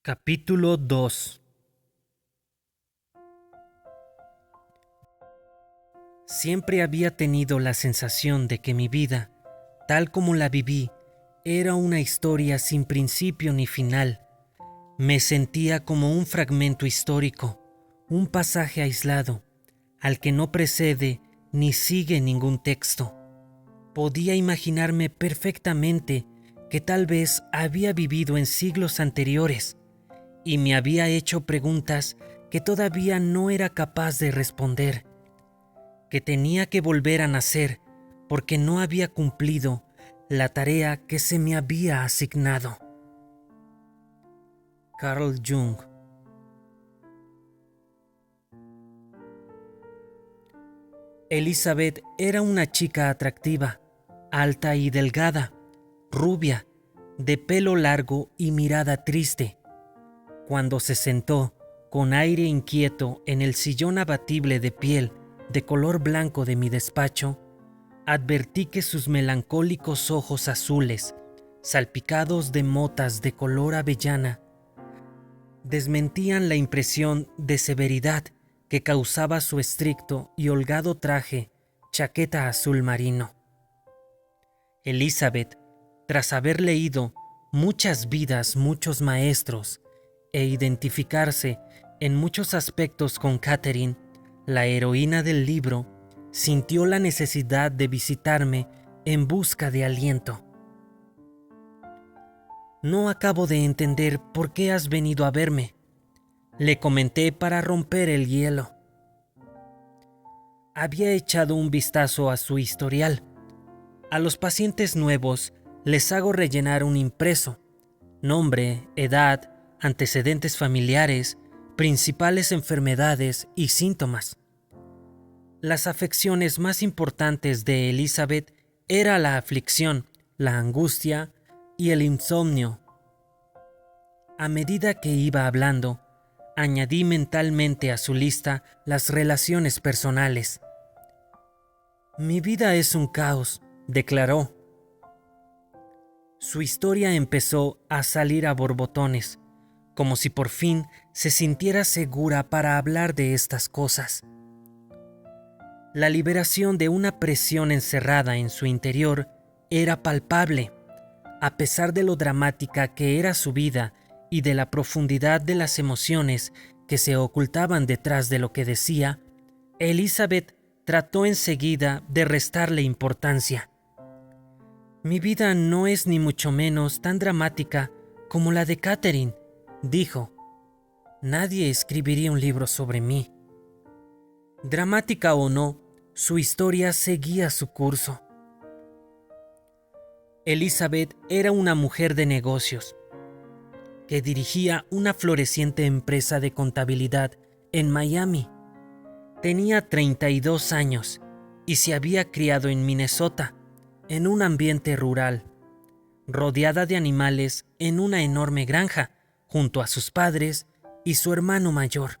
Capítulo 2. Siempre había tenido la sensación de que mi vida, tal como la viví, era una historia sin principio ni final. Me sentía como un fragmento histórico, un pasaje aislado, al que no precede ni sigue ningún texto. Podía imaginarme perfectamente que tal vez había vivido en siglos anteriores y me había hecho preguntas que todavía no era capaz de responder, que tenía que volver a nacer porque no había cumplido la tarea que se me había asignado. Carl Jung. Elizabeth era una chica atractiva, alta y delgada, rubia, de pelo largo y mirada triste. Cuando se sentó, con aire inquieto, en el sillón abatible de piel de color blanco de mi despacho, advertí que sus melancólicos ojos azules, salpicados de motas de color avellana, desmentían la impresión de severidad que causaba su estricto y holgado traje, chaqueta azul marino. Elizabeth, tras haber leído muchas vidas, muchos maestros, e identificarse en muchos aspectos con Catherine, la heroína del libro, sintió la necesidad de visitarme en busca de aliento. «No acabo de entender por qué has venido a verme», le comenté para romper el hielo. Había echado un vistazo a su historial. A los pacientes nuevos les hago rellenar un impreso: nombre, edad, antecedentes familiares, principales enfermedades y síntomas. Las afecciones más importantes de Elizabeth era la aflicción, la angustia y el insomnio. A medida que iba hablando, añadí mentalmente a su lista las relaciones personales. «Mi vida es un caos», declaró. Su historia empezó a salir a borbotones, como si por fin se sintiera segura para hablar de estas cosas. La liberación de una presión encerrada en su interior era palpable. A pesar de lo dramática que era su vida y de la profundidad de las emociones que se ocultaban detrás de lo que decía, Elizabeth trató enseguida de restarle importancia. «Mi vida no es ni mucho menos tan dramática como la de Catherine», dijo. «Nadie escribiría un libro sobre mí». Dramática o no, su historia seguía su curso. Elizabeth era una mujer de negocios que dirigía una floreciente empresa de contabilidad en Miami. Tenía 32 años y se había criado en Minnesota, en un ambiente rural, rodeada de animales en una enorme granja, junto a sus padres y su hermano mayor.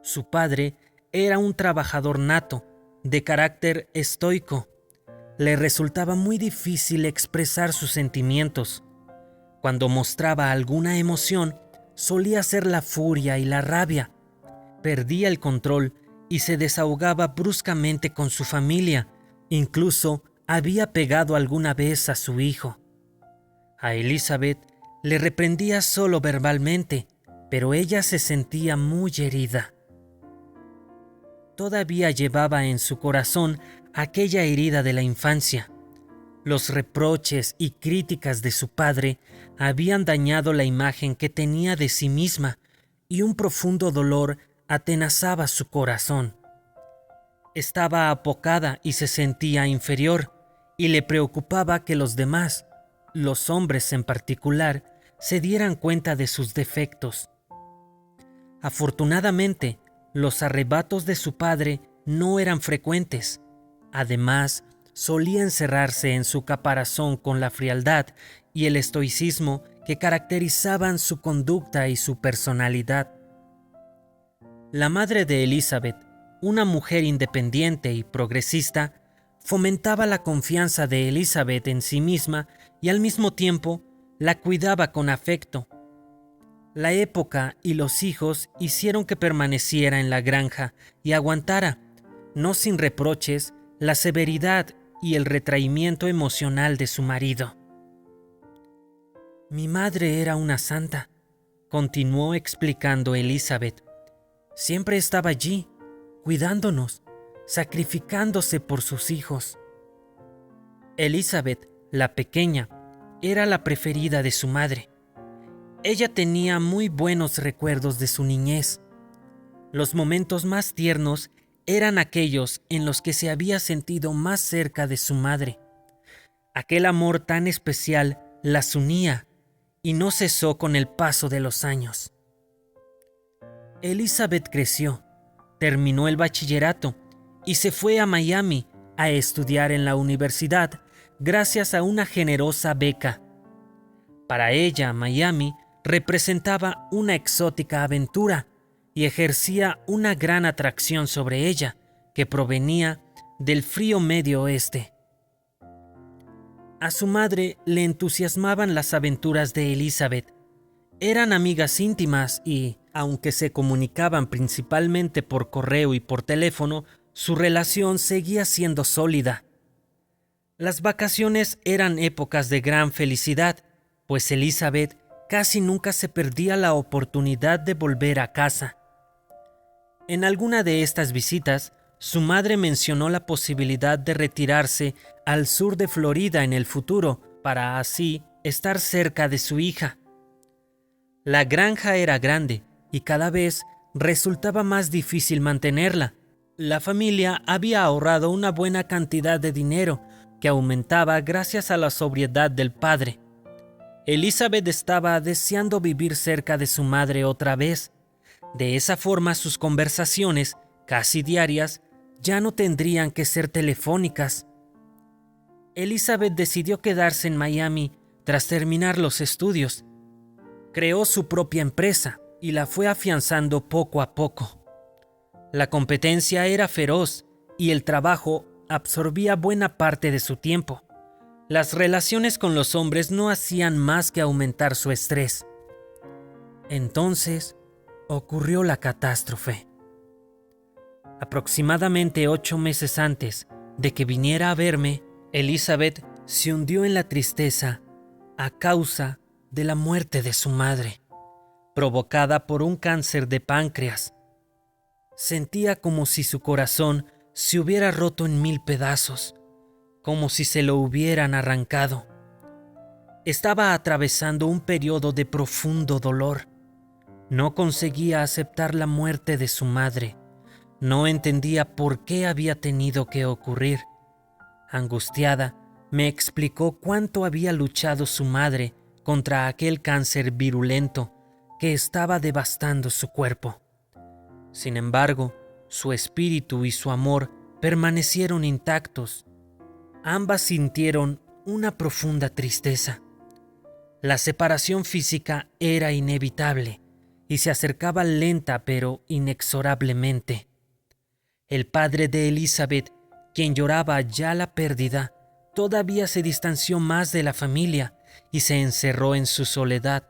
Su padre era un trabajador nato, de carácter estoico. Le resultaba muy difícil expresar sus sentimientos. Cuando mostraba alguna emoción, solía ser la furia y la rabia. Perdía el control y se desahogaba bruscamente con su familia. Incluso había pegado alguna vez a su hijo. A Elizabeth le reprendía solo verbalmente, pero ella se sentía muy herida. Todavía llevaba en su corazón aquella herida de la infancia. Los reproches y críticas de su padre habían dañado la imagen que tenía de sí misma, y un profundo dolor atenazaba su corazón. Estaba apocada y se sentía inferior, y le preocupaba que los demás, los hombres en particular, se dieran cuenta de sus defectos. Afortunadamente, los arrebatos de su padre no eran frecuentes. Además, solía encerrarse en su caparazón con la frialdad y el estoicismo que caracterizaban su conducta y su personalidad. La madre de Elizabeth, una mujer independiente y progresista, fomentaba la confianza de Elizabeth en sí misma y al mismo tiempo la cuidaba con afecto. La época y los hijos hicieron que permaneciera en la granja y aguantara, no sin reproches, la severidad y el retraimiento emocional de su marido. Mi madre era una santa, continuó explicando Elizabeth. Siempre estaba allí, cuidándonos, sacrificándose por sus hijos. Elizabeth, la pequeña, era la preferida de su madre. Ella tenía muy buenos recuerdos de su niñez. Los momentos más tiernos eran aquellos en los que se había sentido más cerca de su madre. Aquel amor tan especial las unía y no cesó con el paso de los años. Elizabeth creció, terminó el bachillerato y se fue a Miami a estudiar en la universidad gracias a una generosa beca. Para ella, Miami representaba una exótica aventura y ejercía una gran atracción sobre ella, que provenía del frío Medio Oeste. A su madre le entusiasmaban las aventuras de Elizabeth. Eran amigas íntimas y, aunque se comunicaban principalmente por correo y por teléfono, su relación seguía siendo sólida. Las vacaciones eran épocas de gran felicidad, pues Elizabeth casi nunca se perdía la oportunidad de volver a casa. En alguna de estas visitas, su madre mencionó la posibilidad de retirarse al sur de Florida en el futuro, para así estar cerca de su hija. La granja era grande y cada vez resultaba más difícil mantenerla. La familia había ahorrado una buena cantidad de dinero que aumentaba gracias a la sobriedad del padre. Elizabeth estaba deseando vivir cerca de su madre otra vez. De esa forma sus conversaciones, casi diarias, ya no tendrían que ser telefónicas. Elizabeth decidió quedarse en Miami tras terminar los estudios. Creó su propia empresa y la fue afianzando poco a poco. La competencia era feroz y el trabajo absorbía buena parte de su tiempo. Las relaciones con los hombres no hacían más que aumentar su estrés. Entonces, ocurrió la catástrofe. Aproximadamente 8 meses antes de que viniera a verme, Elizabeth se hundió en la tristeza a causa de la muerte de su madre, provocada por un cáncer de páncreas. Sentía como si su corazón se hubiera roto en 1000 pedazos, como si se lo hubieran arrancado. Estaba atravesando un periodo de profundo dolor. No conseguía aceptar la muerte de su madre. No entendía por qué había tenido que ocurrir. Angustiada, me explicó cuánto había luchado su madre contra aquel cáncer virulento que estaba devastando su cuerpo. Sin embargo, su espíritu y su amor permanecieron intactos. Ambas sintieron una profunda tristeza. La separación física era inevitable y se acercaba lenta pero inexorablemente. El padre de Elizabeth, quien lloraba ya la pérdida, todavía se distanció más de la familia y se encerró en su soledad.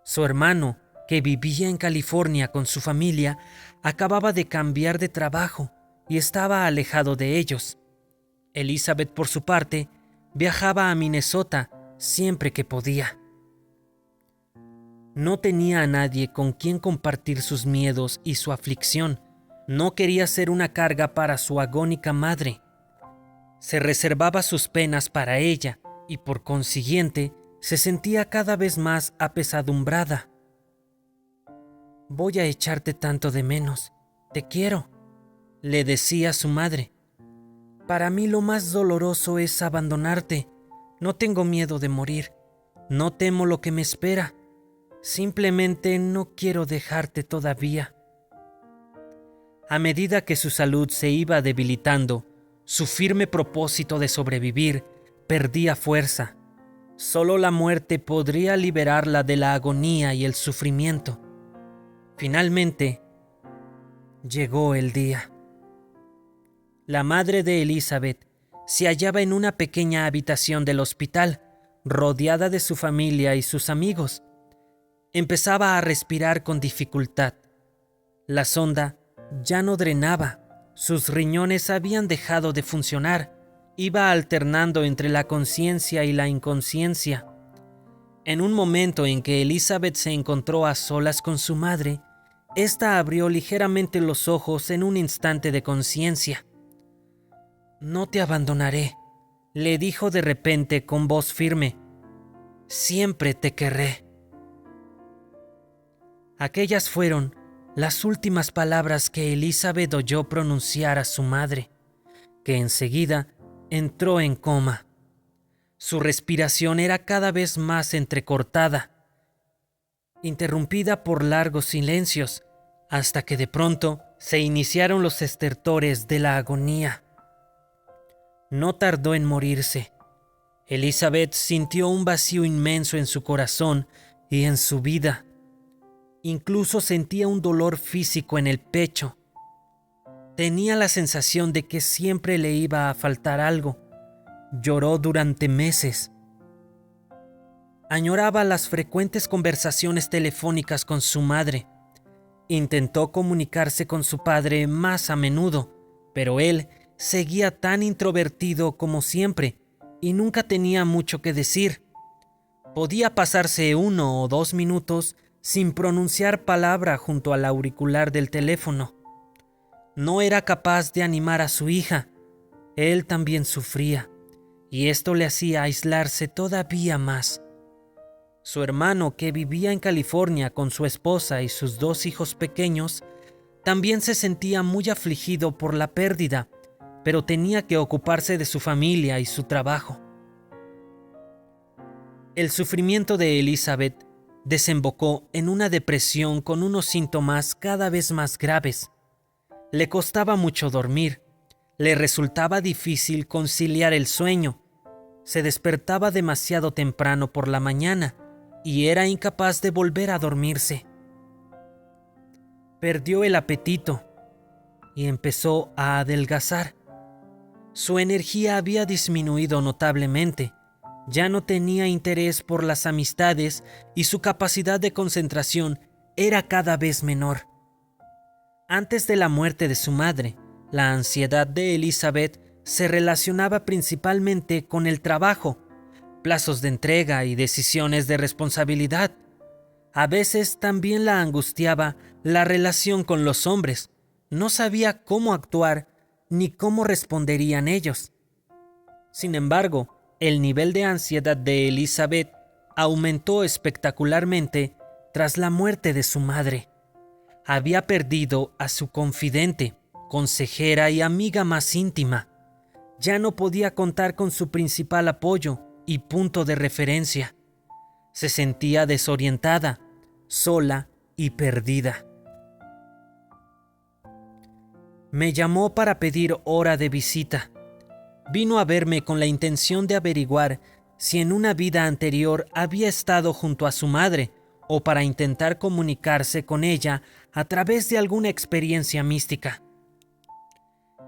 Su hermano, que vivía en California con su familia, acababa de cambiar de trabajo y estaba alejado de ellos. Elizabeth, por su parte, viajaba a Minnesota siempre que podía. No tenía a nadie con quien compartir sus miedos y su aflicción. No quería ser una carga para su agónica madre. Se reservaba sus penas para ella y por consiguiente se sentía cada vez más apesadumbrada. «Voy a echarte tanto de menos. Te quiero», le decía su madre. «Para mí lo más doloroso es abandonarte. No tengo miedo de morir. No temo lo que me espera. Simplemente no quiero dejarte todavía». A medida que su salud se iba debilitando, su firme propósito de sobrevivir perdía fuerza. Solo la muerte podría liberarla de la agonía y el sufrimiento. Finalmente, llegó el día. La madre de Elizabeth se hallaba en una pequeña habitación del hospital, rodeada de su familia y sus amigos. Empezaba a respirar con dificultad. La sonda ya no drenaba, sus riñones habían dejado de funcionar, iba alternando entre la conciencia y la inconsciencia. En un momento en que Elizabeth se encontró a solas con su madre, ésta abrió ligeramente los ojos en un instante de conciencia. «No te abandonaré», le dijo de repente con voz firme. «Siempre te querré». Aquellas fueron las últimas palabras que Elizabeth oyó pronunciar a su madre, que enseguida entró en coma. Su respiración era cada vez más entrecortada, interrumpida por largos silencios, hasta que de pronto se iniciaron los estertores de la agonía. No tardó en morirse. Elizabeth sintió un vacío inmenso en su corazón y en su vida. Incluso sentía un dolor físico en el pecho. Tenía la sensación de que siempre le iba a faltar algo. Lloró durante meses. Añoraba las frecuentes conversaciones telefónicas con su madre. Intentó comunicarse con su padre más a menudo, pero él seguía tan introvertido como siempre y nunca tenía mucho que decir. Podía pasarse 1 o 2 minutos sin pronunciar palabra junto al auricular del teléfono. No era capaz de animar a su hija. Él también sufría, y esto le hacía aislarse todavía más. Su hermano, que vivía en California con su esposa y sus 2 hijos pequeños, también se sentía muy afligido por la pérdida, pero tenía que ocuparse de su familia y su trabajo. El sufrimiento de Elizabeth desembocó en una depresión con unos síntomas cada vez más graves. Le costaba mucho dormir, le resultaba difícil conciliar el sueño, se despertaba demasiado temprano por la mañana y era incapaz de volver a dormirse. Perdió el apetito y empezó a adelgazar. Su energía había disminuido notablemente, ya no tenía interés por las amistades y su capacidad de concentración era cada vez menor. Antes de la muerte de su madre, la ansiedad de Elizabeth se relacionaba principalmente con el trabajo, plazos de entrega y decisiones de responsabilidad. A veces también la angustiaba la relación con los hombres. No sabía cómo actuar ni cómo responderían ellos. Sin embargo, el nivel de ansiedad de Elizabeth aumentó espectacularmente tras la muerte de su madre. Había perdido a su confidente, consejera y amiga más íntima. Ya no podía contar con su principal apoyo y punto de referencia. Se sentía desorientada, sola y perdida. Me llamó para pedir hora de visita. Vino a verme con la intención de averiguar si en una vida anterior había estado junto a su madre o para intentar comunicarse con ella a través de alguna experiencia mística.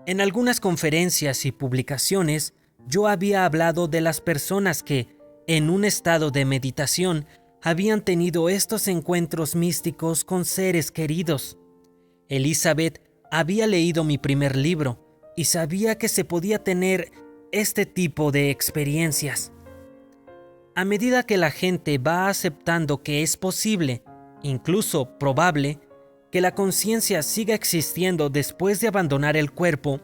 En algunas conferencias y publicaciones yo había hablado de las personas que, en un estado de meditación, habían tenido estos encuentros místicos con seres queridos. Elizabeth había leído mi primer libro y sabía que se podía tener este tipo de experiencias. A medida que la gente va aceptando que es posible, incluso probable, que la conciencia siga existiendo después de abandonar el cuerpo,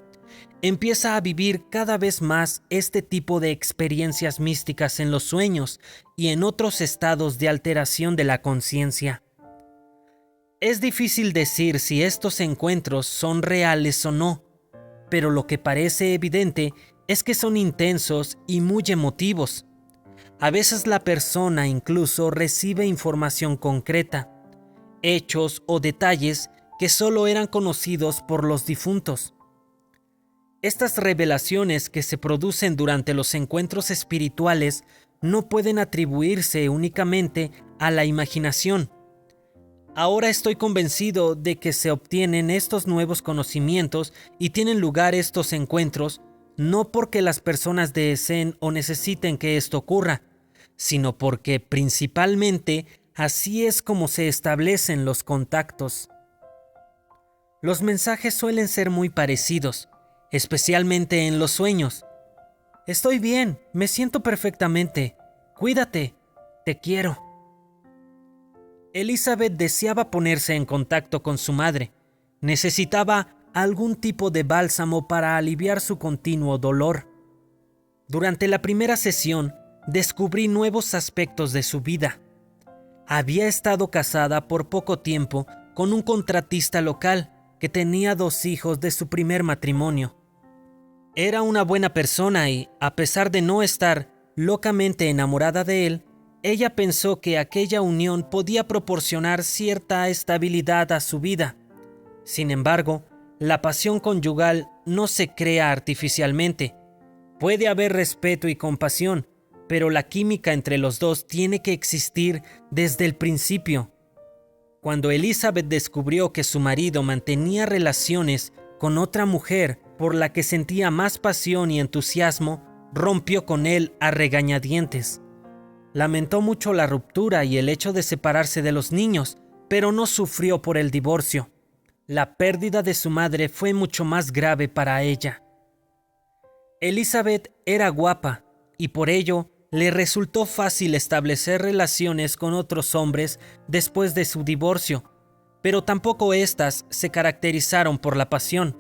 empieza a vivir cada vez más este tipo de experiencias místicas en los sueños y en otros estados de alteración de la conciencia. Es difícil decir si estos encuentros son reales o no, pero lo que parece evidente es que son intensos y muy emotivos. A veces la persona incluso recibe información concreta, hechos o detalles que solo eran conocidos por los difuntos. Estas revelaciones que se producen durante los encuentros espirituales no pueden atribuirse únicamente a la imaginación. Ahora estoy convencido de que se obtienen estos nuevos conocimientos y tienen lugar estos encuentros no porque las personas deseen o necesiten que esto ocurra, sino porque principalmente así es como se establecen los contactos. Los mensajes suelen ser muy parecidos, especialmente en los sueños. Estoy bien, me siento perfectamente. Cuídate, te quiero. Elizabeth deseaba ponerse en contacto con su madre. Necesitaba algún tipo de bálsamo para aliviar su continuo dolor. Durante la primera sesión, descubrí nuevos aspectos de su vida. Había estado casada por poco tiempo con un contratista local que tenía 2 hijos de su primer matrimonio. Era una buena persona y, a pesar de no estar locamente enamorada de él, ella pensó que aquella unión podía proporcionar cierta estabilidad a su vida. Sin embargo, la pasión conyugal no se crea artificialmente. Puede haber respeto y compasión, pero la química entre los dos tiene que existir desde el principio. Cuando Elizabeth descubrió que su marido mantenía relaciones con otra mujer por la que sentía más pasión y entusiasmo, rompió con él a regañadientes. Lamentó mucho la ruptura y el hecho de separarse de los niños, pero no sufrió por el divorcio. La pérdida de su madre fue mucho más grave para ella. Elizabeth era guapa y por ello le resultó fácil establecer relaciones con otros hombres después de su divorcio, pero tampoco éstas se caracterizaron por la pasión.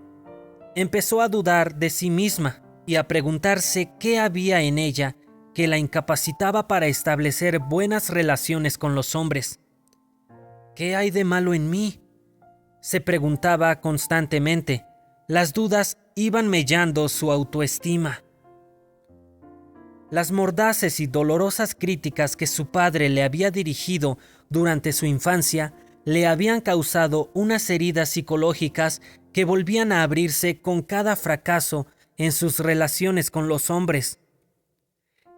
Empezó a dudar de sí misma y a preguntarse qué había en ella que la incapacitaba para establecer buenas relaciones con los hombres. ¿Qué hay de malo en mí?, se preguntaba constantemente. Las dudas iban mellando su autoestima. Las mordaces y dolorosas críticas que su padre le había dirigido durante su infancia le habían causado unas heridas psicológicas que volvían a abrirse con cada fracaso en sus relaciones con los hombres.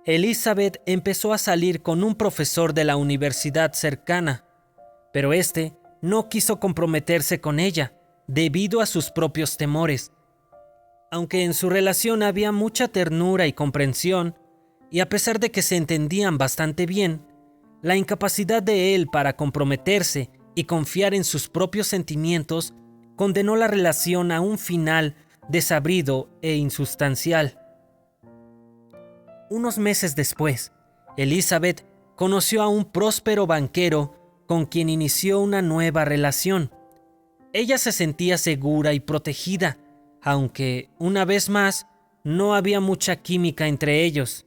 Elizabeth empezó a salir con un profesor de la universidad cercana, pero este no quiso comprometerse con ella debido a sus propios temores. Aunque en su relación había mucha ternura y comprensión, y a pesar de que se entendían bastante bien, la incapacidad de él para comprometerse y confiar en sus propios sentimientos condenó la relación a un final desabrido e insustancial. Unos meses después, Elizabeth conoció a un próspero banquero con quien inició una nueva relación. Ella se sentía segura y protegida, aunque, una vez más, no había mucha química entre ellos.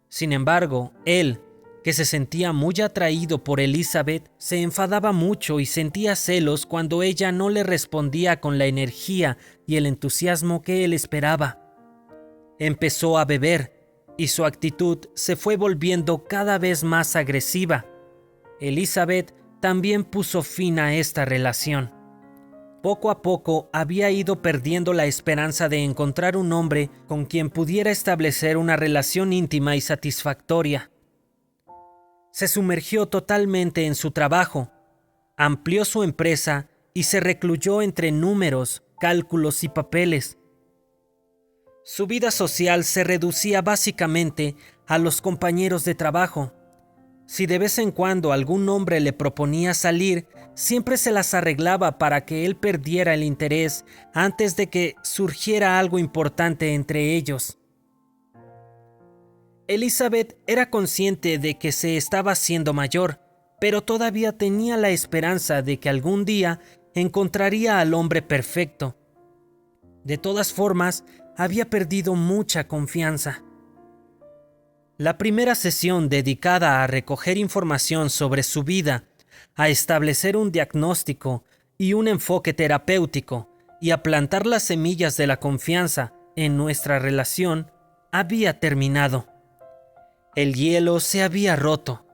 Sin embargo, él, que se sentía muy atraído por Elizabeth, se enfadaba mucho y sentía celos cuando ella no le respondía con la energía y el entusiasmo que él esperaba. Empezó a beber y su actitud se fue volviendo cada vez más agresiva. Elizabeth también puso fin a esta relación. Poco a poco había ido perdiendo la esperanza de encontrar un hombre con quien pudiera establecer una relación íntima y satisfactoria. Se sumergió totalmente en su trabajo, amplió su empresa y se recluyó entre números, cálculos y papeles. Su vida social se reducía básicamente a los compañeros de trabajo. Si de vez en cuando algún hombre le proponía salir, siempre se las arreglaba para que él perdiera el interés antes de que surgiera algo importante entre ellos. Elizabeth era consciente de que se estaba haciendo mayor, pero todavía tenía la esperanza de que algún día encontraría al hombre perfecto. De todas formas, había perdido mucha confianza. La primera sesión dedicada a recoger información sobre su vida, a establecer un diagnóstico y un enfoque terapéutico y a plantar las semillas de la confianza en nuestra relación, había terminado. El hielo se había roto.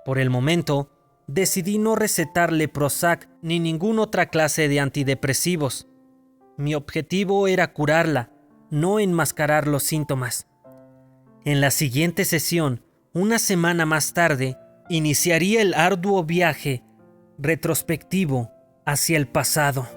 Por el momento, decidí no recetarle Prozac ni ninguna otra clase de antidepresivos. Mi objetivo era curarla, no enmascarar los síntomas. En la siguiente sesión, una semana más tarde, iniciaría el arduo viaje retrospectivo hacia el pasado.